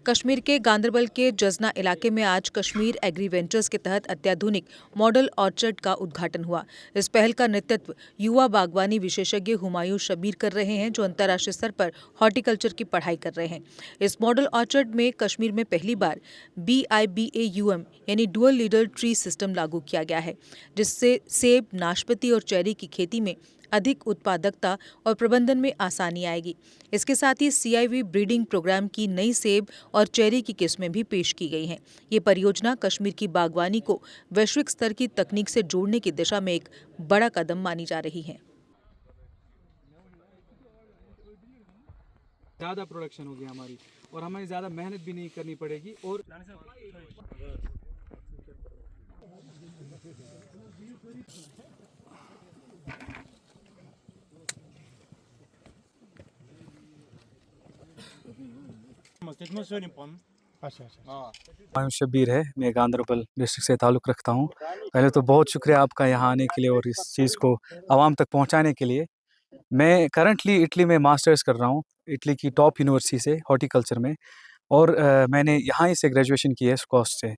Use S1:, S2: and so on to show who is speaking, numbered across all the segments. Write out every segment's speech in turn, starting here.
S1: कश्मीर के गांदरबल के जजना इलाके में आज कश्मीर एग्री वेंचर्स के तहत अत्याधुनिक मॉडल ऑर्चर्ड का उद्घाटन हुआ। इस पहल का नेतृत्व युवा बागवानी विशेषज्ञ हुमायूं शबीर कर रहे हैं, जो अंतर्राष्ट्रीय स्तर पर हॉर्टिकल्चर की पढ़ाई कर रहे हैं। इस मॉडल ऑर्चर्ड में कश्मीर में पहली बार BIBAUM यानी डुअल लीडर ट्री सिस्टम लागू किया गया है, जिससे सेब, नाशपाती और चेरी की खेती में अधिक उत्पादकता और प्रबंधन में आसानी आएगी। इसके साथ ही CIV ब्रीडिंग प्रोग्राम की नई सेब और चेरी की किस्में भी पेश की गई हैं। ये परियोजना कश्मीर की बागवानी को वैश्विक स्तर की तकनीक से जोड़ने की दिशा में एक बड़ा कदम मानी जा रही है।
S2: ज़्यादा प्रोडक्शन होगी हमारी और हमें ज़्यादा मेहनत भी नहीं करनी पड़ेगी। और
S3: हुमायूं शबीर है, मैं गांदरबल डिस्ट्रिक्ट से ताल्लुक़ रखता हूँ। पहले तो बहुत शुक्रिया आपका यहाँ आने के लिए और इस चीज़ को आवाम तक पहुँचाने के लिए। मैं करंटली इटली में मास्टर्स कर रहा हूँ, इटली की टॉप यूनिवर्सिटी से हॉर्टिकल्चर में, और मैंने यहाँ ही से ग्रेजुएशन की है स्कॉस्ट से।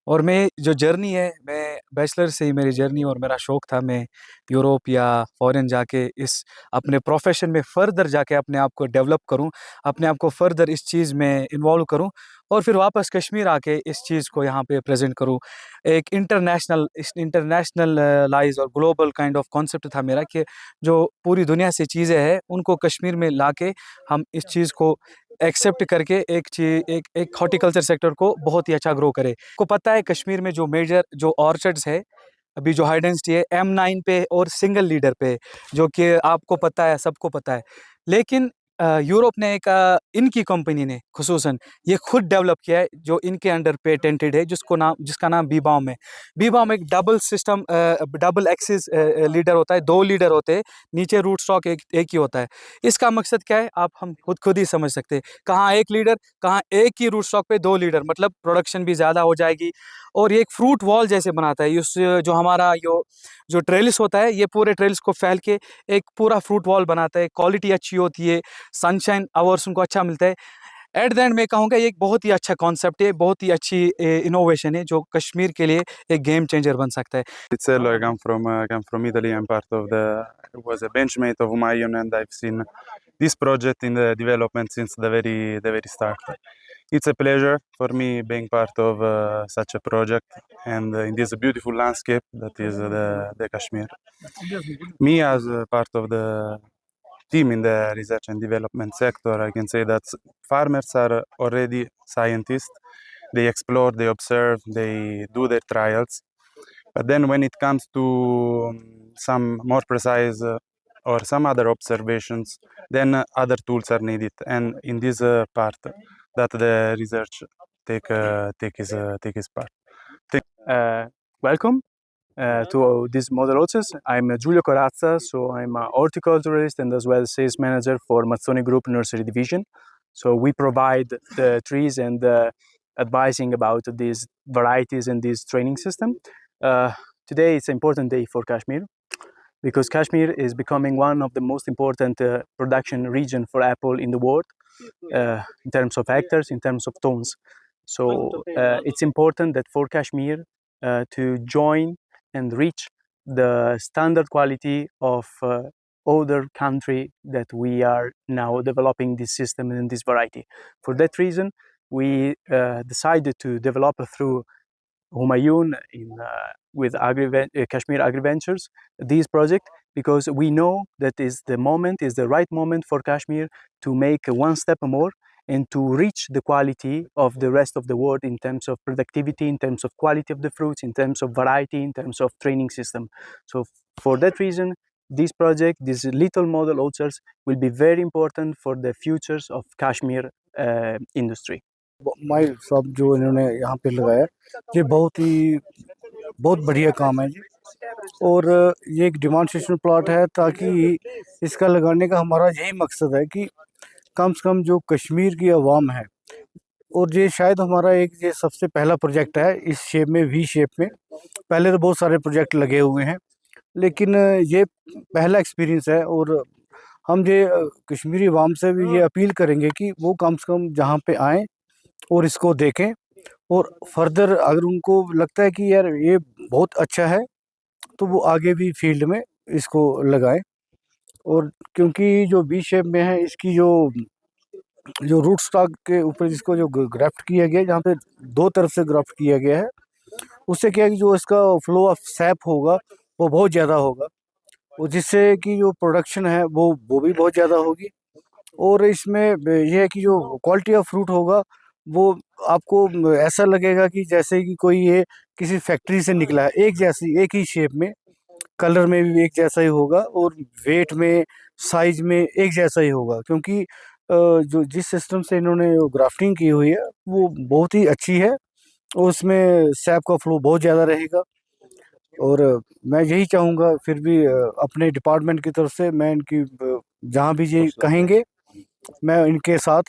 S3: और मैं जो जर्नी है, मैं बैचलर से ही मेरी जर्नी और मेरा शौक़ था मैं यूरोप या फ़ॉरेन जाके इस अपने प्रोफ़ेशन में फ़र्दर जाके अपने आप को डेवलप करूं, अपने आप को फ़र्दर इस चीज़ में इन्वॉल्व करूं और फिर वापस कश्मीर आके इस चीज़ को यहाँ पे प्रेजेंट करूं। एक इंटरनेशनलाइज और ग्लोबल काइंड ऑफ कॉन्सेप्ट था मेरा कि जो पूरी दुनिया से चीज़ें हैं उनको कश्मीर में लाके हम इस चीज़ को एक्सेप्ट करके एक हॉर्टिकल्चर सेक्टर को बहुत ही अच्छा ग्रो करे। को पता है कश्मीर में जो मेजर जो ऑर्चर्ड्स है, अभी जो हाई डेंसिटी है M9 पे और सिंगल लीडर पे, जो कि आपको पता है, सबको पता है। लेकिन यूरोप ने एक इनकी कंपनी ने खुसूसन ये खुद डेवलप किया है, जो इनके अंडर पेटेंटेड है, जिसका नाम बीबाम है। बीबाम एक double system double axis leader होता है, 2 लीडर होते हैं, नीचे रूट स्टॉक एक ही होता है। इसका मकसद क्या है आप हम खुद ही समझ सकते हैं। कहाँ एक लीडर, कहाँ एक ही रूट स्टॉक पे 2 लीडर, मतलब प्रोडक्शन भी ज़्यादा हो जाएगी। और ये एक फ्रूट वॉल जैसे बनाता है, उस जो हमारा जो ट्रेलिस होता है, ये पूरे ट्रेलिस को फैल के एक पूरा फ्रूट वॉल बनाता है। क्वालिटी अच्छी होती है, सनशाइन आवर्स उनको अच्छा मिलता है। एट द एंड मैं कहूँगा ये एक बहुत ही अच्छा कॉन्सेप्ट है, बहुत ही अच्छी इनोवेशन है, जो कश्मीर के लिए एक गेम चेंजर बन सकता है।
S4: Itself, I come from Italy. I'm part of was a benchmate of Humayun, and I've seen this project in the development since the very start. It's a pleasure for me being part of such a project and in this beautiful landscape that is the Kashmir. Me, as part of the team in the research and development sector, I can say that farmers are already scientists. They explore, they observe, they do their trials. But then when it comes to some more precise or some other observations, then other tools are needed. And in this part, that the research take his part.
S3: Welcome to this model process. I'm Giulio Corazza, so I'm a horticulturalist and as well sales manager for Mazzoni Group Nursery Division. So we provide the trees and advising about these varieties and this training system. Today it's an important day for Kashmir because Kashmir is becoming one of the most important production region for apple in the world in terms of hectares, in terms of tons. So it's important that for Kashmir to join and reach the standard quality of other country that we are now developing this system and this variety. For that reason, we decided to develop through Humayun with Kashmir AgriVentures this project, because we know that is the right moment for Kashmir to make one step more and to reach the quality of the rest of the world in terms of productivity, in terms of quality of the fruits, in terms of variety, in terms of training system. So for that reason, this project, these little model orchards will be very important for the futures of Kashmir industry.
S5: माई सब जो इन्होंने यहाँ पे लगाया, ये बहुत बढ़िया काम है जी। और ये एक डिमॉन्स्ट्रेशन प्लॉट है, ताकि इसका लगाने का हमारा यही मकसद है कि कम से कम जो कश्मीर की आवाम है, और ये शायद हमारा ये सबसे पहला प्रोजेक्ट है इस शेप में, वी शेप में। पहले तो बहुत सारे प्रोजेक्ट लगे हुए हैं, लेकिन ये पहला एक्सपीरियंस है। और हम ये कश्मीरी आवाम से भी ये अपील करेंगे कि वो कम से कम जहाँ पे आएँ और इसको देखें, और फर्दर अगर उनको लगता है कि यार ये बहुत अच्छा है तो वो आगे भी फील्ड में इसको लगाएं। और क्योंकि जो बी शेप में है, इसकी जो जो रूट स्टॉक के ऊपर जिसको जो ग्राफ्ट किया गया है, जहाँ पे दो तरफ से ग्राफ्ट किया गया है, उससे क्या है कि जो इसका फ्लो ऑफ सैप होगा वो बहुत ज़्यादा होगा, और जिससे कि जो प्रोडक्शन है वो भी बहुत ज़्यादा होगी। और इसमें ये है कि जो क्वालिटी ऑफ फ्रूट होगा वो आपको ऐसा लगेगा कि जैसे कि कोई ये किसी फैक्ट्री से निकला है, एक जैसी एक ही शेप में, कलर में भी एक जैसा ही होगा, और वेट में साइज में एक जैसा ही होगा, क्योंकि जो जिस सिस्टम से इन्होंने ग्राफ्टिंग की हुई है वो बहुत ही अच्छी है, और उसमें सैप का फ्लो बहुत ज़्यादा रहेगा। और मैं यही चाहूँगा फिर भी अपने डिपार्टमेंट की तरफ से मैं इनकी जहाँ भी ये कहेंगे मैं इनके साथ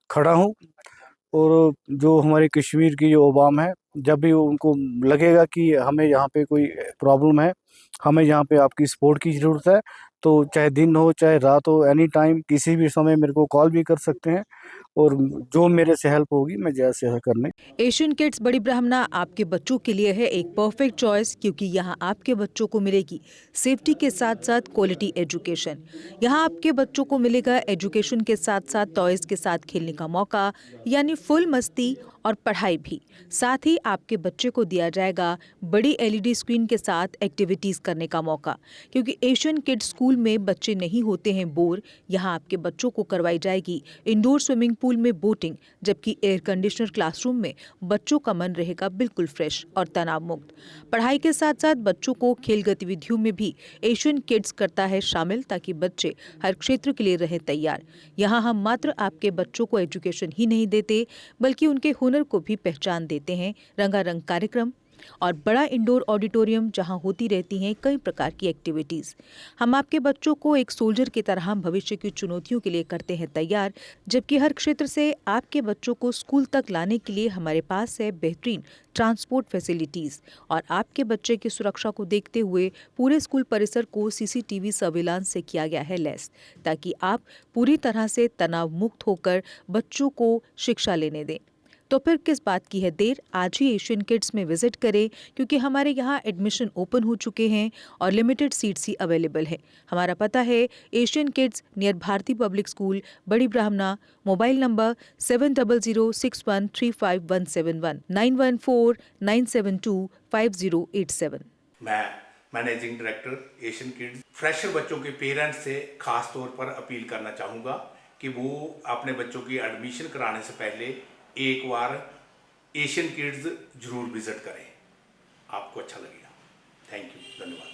S5: खड़ा हूँ। और जो हमारे कश्मीर की जो अवाम है, जब भी उनको लगेगा कि हमें यहाँ पे कोई प्रॉब्लम है, हमें यहाँ पे आपकी सपोर्ट की ज़रूरत है, तो चाहे दिन हो चाहे रात हो, एनी टाइम किसी भी समय मेरे को कॉल भी कर सकते हैं, और जो मेरे से हेल्प होगी मैं ज़्यादा से ज़्यादा करने।
S1: एशियन किड्स बड़ी ब्राह्मणा आपके बच्चों के लिए है एक परफेक्ट चॉइस, क्योंकि यहाँ आपके बच्चों को मिलेगी सेफ्टी के साथ साथ क्वालिटी एजुकेशन। यहाँ आपके बच्चों को मिलेगा एजुकेशन के साथ साथ टॉयज के साथ खेलने का मौका, यानी फुल मस्ती और पढ़ाई भी। साथ ही आपके बच्चे को दिया जाएगा बड़ी LED स्क्रीन के साथ एक्टिविटीज करने का मौका, क्योंकि एशियन किड्स स्कूल में बच्चे नहीं होते हैं बोर। यहाँ आपके बच्चों को करवाई जाएगी इंडोर स्विमिंग पूल में बोटिंग, जबकि एयर कंडीशनर क्लासरूम में बच्चों का मन रहेगा बिल्कुल फ्रेश और तनाव मुक्त। पढ़ाई के साथ साथ बच्चों को खेल गतिविधियों में भी एशियन किड्स करता है शामिल, ताकि बच्चे हर क्षेत्र के लिए रहे तैयार। यहाँ हम मात्र आपके बच्चों को एजुकेशन ही नहीं देते, बल्कि उनके हुनर को भी पहचान देते हैं। रंगारंग कार्यक्रम और बड़ा इंडोर ऑडिटोरियम जहां होती रहती हैं कई प्रकार की एक्टिविटीज। हम आपके बच्चों को एक सोल्जर की तरह भविष्य की चुनौतियों के लिए करते हैं तैयार, जबकि हर क्षेत्र से आपके बच्चों को स्कूल तक लाने के लिए हमारे पास है बेहतरीन ट्रांसपोर्ट फैसिलिटीज। और आपके बच्चे की सुरक्षा को देखते हुए पूरे स्कूल परिसर को CCTV सर्विलांस से किया गया है लैस, ताकि आप पूरी तरह से तनाव मुक्त होकर बच्चों को शिक्षा लेने दें। तो फिर किस बात की है देर, आज ही एशियन किड्स में विजिट करें, क्योंकि हमारे यहाँ एडमिशन ओपन हो चुके हैं और लिमिटेड सीट्स ही अवेलेबल है। हमारा पता है Asian kids near Bharti public school, Bari Brahmana. Mobile number 7006135171 9149725087।
S6: मैं managing director Asian kids fresher बच्चों के पेरेंट्स से खास तौर पर अपील करना चाहूँगा कि वो अपने बच्चों की एडमिशन कराने से पहले एक बार एशियन किड्स जरूर विजिट करें, आपको अच्छा लगेगा। थैंक यू, धन्यवाद।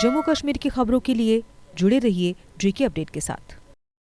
S1: जम्मू कश्मीर की खबरों के लिए जुड़े रहिए GK अपडेट के साथ।